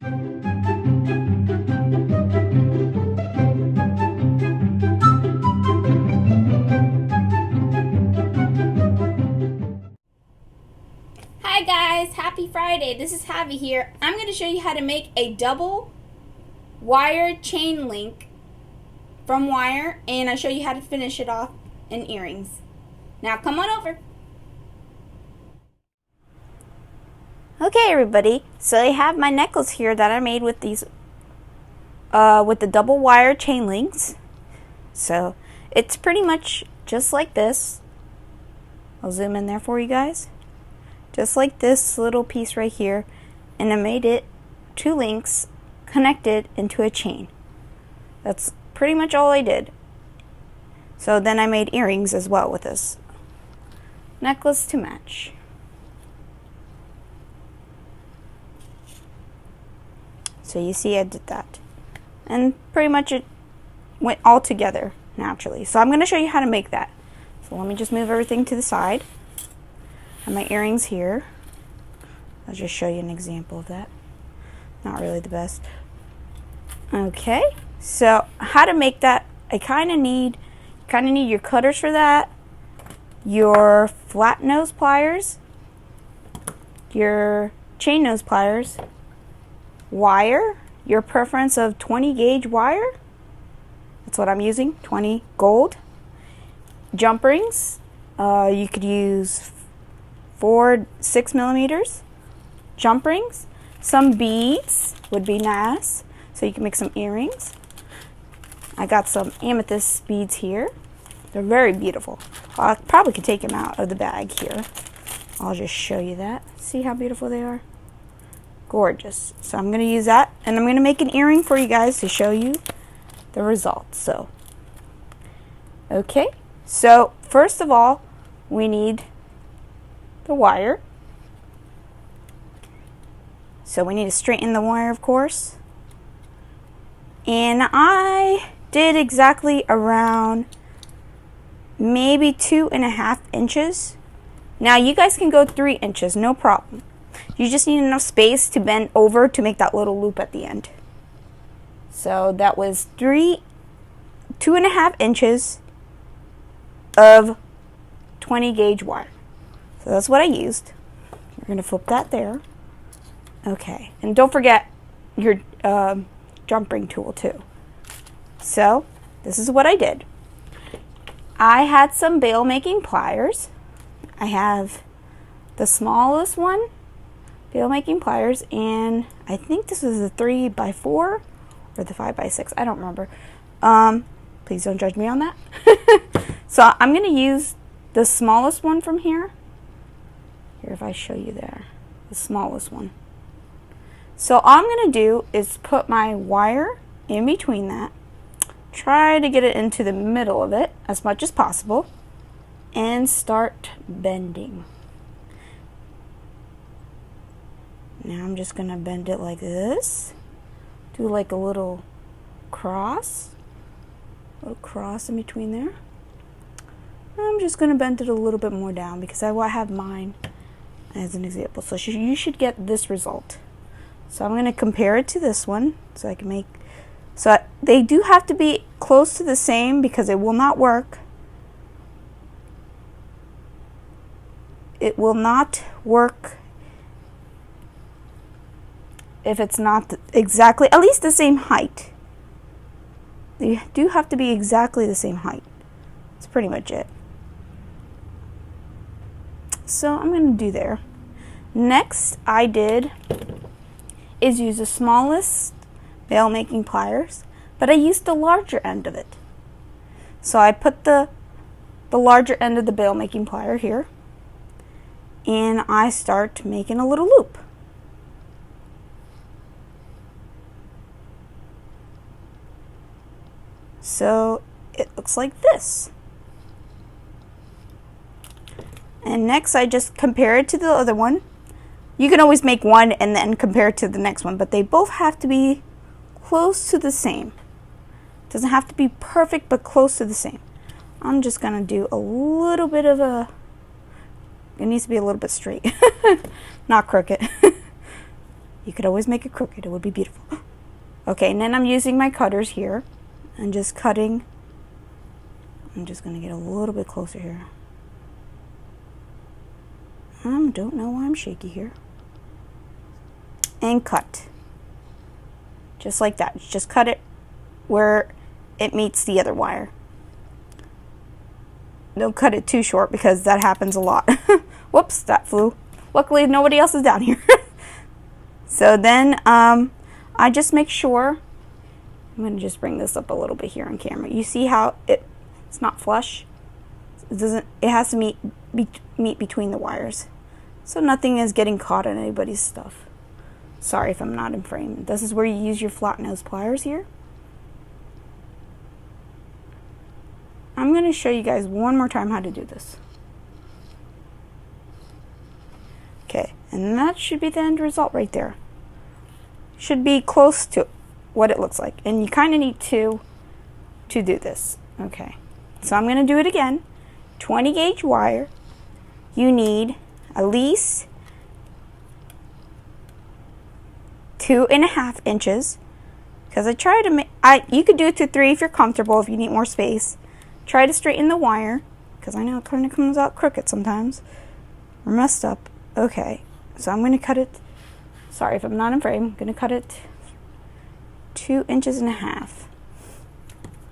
Hi guys, happy Friday. This is Javi here. I'm going to show you how to make a double wire chain link from wire, and I'll show you how to finish it off in earrings. Now come on over. Okay everybody, so I have my necklace here that I made with these with the double wire chain links. So it's pretty much just like this. I'll zoom in there for you guys. Just like this little piece right here, and I made it 2 links connected into a chain. That's pretty much all I did. So then I made earrings as well with this necklace to match. So you see I did that, and pretty much it went all together naturally. So I'm going to show you how to make that. So let me just move everything to the side. I have my earrings here. I'll just show you an example of that. Not really the best. Okay, so how to make that? I kind of need your cutters for that, your flat nose pliers, your chain nose pliers, wire, your preference of 20 gauge wire. That's what I'm using, 20 gold. Jump rings. You could use 6 millimeters jump rings. Some beads would be nice, so you can make some earrings. I got some amethyst beads here. They're very beautiful. I probably could take them out of the bag here. I'll just show you that. See how beautiful they are? Gorgeous. So I'm going to use that, and I'm going to make an earring for you guys to show you the results. So, okay. So first of all, we need the wire. So we need to straighten the wire, of course. And I did exactly around maybe 2.5 inches. Now you guys can go 3 inches, no problem. You just need enough space to bend over to make that little loop at the end. So that was 2.5 inches of 20 gauge wire. So that's what I used. We're going to flip that there. Okay, and don't forget your jump ring tool too. So this is what I did. I had some bail making pliers. I have the smallest one, bail making pliers, and I think this is the 3x4 or the 5x6. I don't remember. Please don't judge me on that. So I'm going to use the smallest one from here. Here, if I show you there, the smallest one. So all I'm going to do is put my wire in between that, try to get it into the middle of it as much as possible, and start bending. Now I'm just going to bend it like this, do like a little cross in between there. I'm just going to bend it a little bit more down because I have mine as an example. So you should get this result. So I'm going to compare it to this one so I can make, so they do have to be close to the same because it will not work. It will not work if it's not exactly, at least the same height. They do have to be exactly the same height. That's pretty much it. So I'm going to do there. Next I did is use the smallest bail making pliers, but I used the larger end of it. So I put the larger end of the bail making plier here, and I start making a little loop. So it looks like this. And next I just compare it to the other one. You can always make one and then compare it to the next one, but they both have to be close to the same. It doesn't have to be perfect, but close to the same. I'm just going to do a little bit of a, it needs to be a little bit straight, not crooked. You could always make it crooked. It would be beautiful. Okay, and then I'm using my cutters here and just cutting. I'm just going to get a little bit closer here. I don't know why I'm shaky here. And cut. Just like that. Just cut it where it meets the other wire. Don't cut it too short because that happens a lot. Whoops, that flew. Luckily nobody else is down here. So then I just make sure, I'm going to just bring this up a little bit here on camera. You see how it's not flush? It has to meet between the wires. So nothing is getting caught in anybody's stuff. Sorry if I'm not in frame. This is where you use your flat nose pliers here. I'm going to show you guys one more time how to do this. Okay, and that should be the end result right there. Should be close to what it looks like. And you kind of need two to do this. Okay, so I'm going to do it again. 20 gauge wire. You need at least 2.5 inches. Because I try to make, you could do it to 3 if you're comfortable, if you need more space. Try to straighten the wire, because I know it kind of comes out crooked sometimes, or messed up. Okay, so I'm going to cut it, sorry if I'm not in frame, I'm going to cut it 2.5 inches.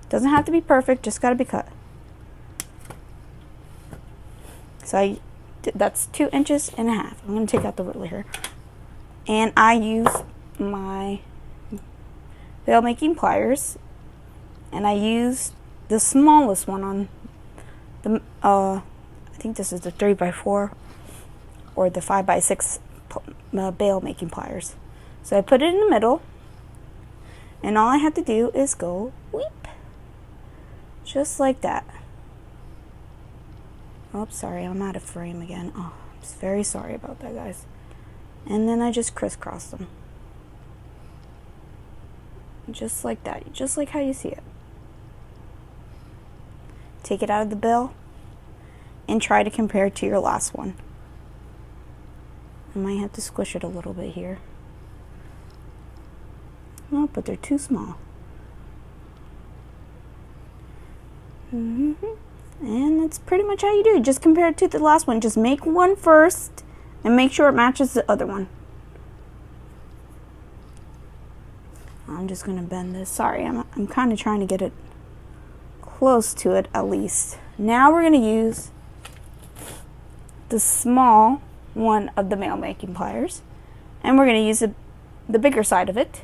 Doesn't have to be perfect, just got to be cut. So that's 2.5 inches. I'm going to take out the ruler here. And I use my veil making pliers, and I use the smallest one on the, I think this is the 3x4 or the 5x6 bail making pliers. So I put it in the middle, and all I have to do is go weep, just like that. Oh, sorry, I'm out of frame again. Oh, I'm very sorry about that, guys. And then I just crisscross them. Just like that, just like how you see it. Take it out of the bill and try to compare it to your last one. I might have to squish it a little bit here. Oh, but they're too small. And that's pretty much how you do it. Just compare it to the last one. Just make one first and make sure it matches the other one. I'm just going to bend this. Sorry, I'm kind of trying to get it close to it at least. Now we're going to use the small one of the nail making pliers, and we're going to use the bigger side of it,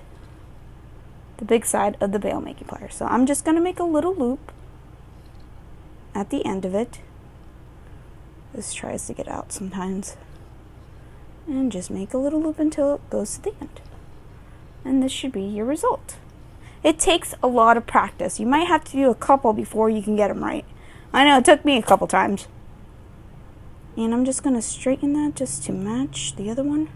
the big side of the bail making pliers. So I'm just going to make a little loop at the end of it. This tries to get out sometimes, and just make a little loop until it goes to the end, and this should be your result. It takes a lot of practice. You might have to do a couple before you can get them right. I know it took me a couple times. And I'm just going to straighten that just to match the other one.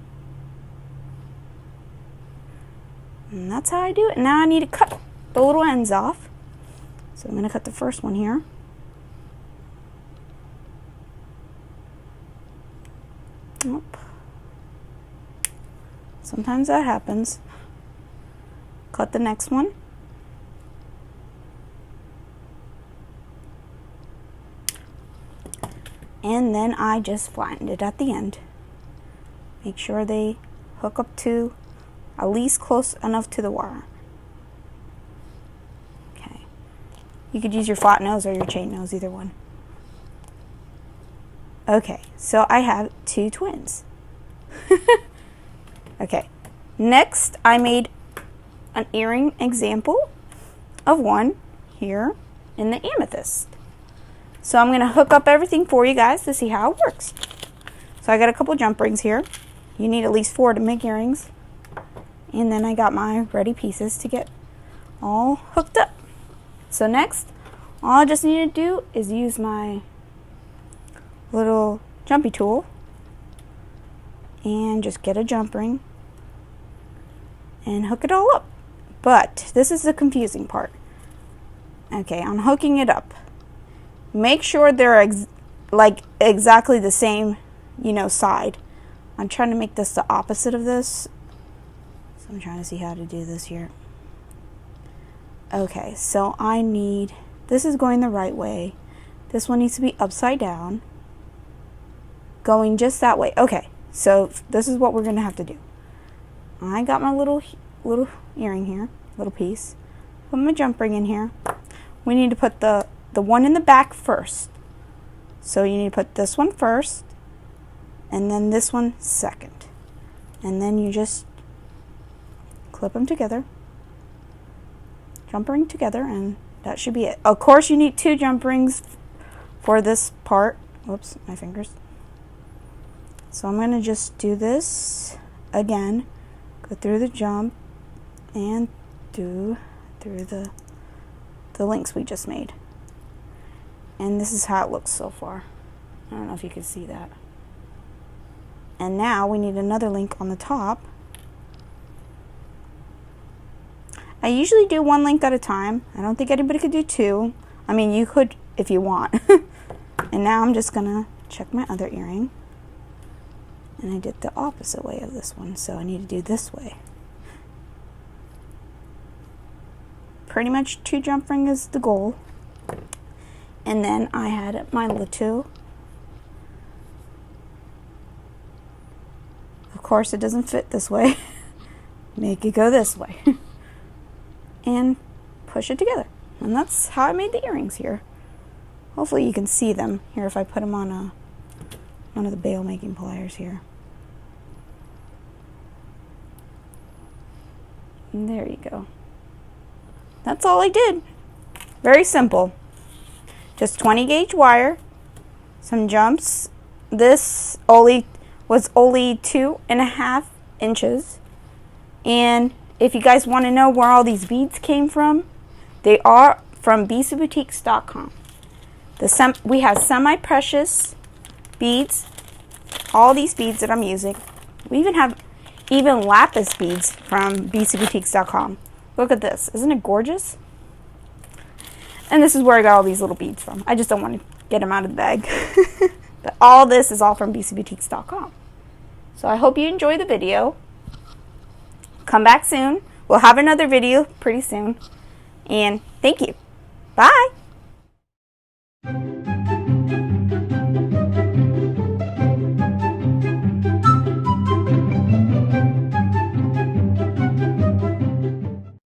And that's how I do it. Now I need to cut the little ends off. So I'm going to cut the first one here. Nope. Sometimes that happens. Cut the next one. And then I just flattened it at the end. Make sure they hook up to at least close enough to the wire. Okay. You could use your flat nose or your chain nose, either one. Okay, so I have 2 twins. Okay. Next, I made an earring example of one here in the amethyst. So I'm going to hook up everything for you guys to see how it works. So I got a couple jump rings here. You need at least 4 to make earrings. And then I got my ready pieces to get all hooked up. So next, all I just need to do is use my little jumpy tool and just get a jump ring and hook it all up. But this is the confusing part. Okay, I'm hooking it up. Make sure they're exactly the same, side. I'm trying to make this the opposite of this. I'm trying to see how to do this here. Okay, so I need, this is going the right way. This one needs to be upside down, going just that way. Okay, so this is what we're gonna have to do. I got my little earring here, little piece. Put my jump ring in here. We need to put the one in the back first. So you need to put this one first, and then this one second. And then you just clip them together, jump ring together, and that should be it. Of course, you need 2 jump rings for this part. Whoops, my fingers. So I'm going to just do this again. Go through the jump and through the links we just made. And this is how it looks so far. I don't know if you can see that. And now we need another link on the top. I usually do 1 link at a time. I don't think anybody could do 2. I mean, you could if you want. And now I'm just gonna check my other earring. And I did the opposite way of this one, so I need to do this way. Pretty much 2 jump ring is the goal. And then I had my little. Of course, it doesn't fit this way. Make it go this way. And push it together. And that's how I made the earrings here. Hopefully you can see them here if I put them on one of the bail making pliers here. And there you go. That's all I did. Very simple. Just 20 gauge wire, some jumps. This was only 2.5 inches. And if you guys want to know where all these beads came from, they are from bcboutiques.com. We have semi-precious beads, all these beads that I'm using. We even have lapis beads from bcboutiques.com. Look at this. Isn't it gorgeous? And this is where I got all these little beads from. I just don't want to get them out of the bag. But all this is all from bcboutiques.com. So I hope you enjoy the video. Come back soon. We'll have another video pretty soon. And thank you. Bye.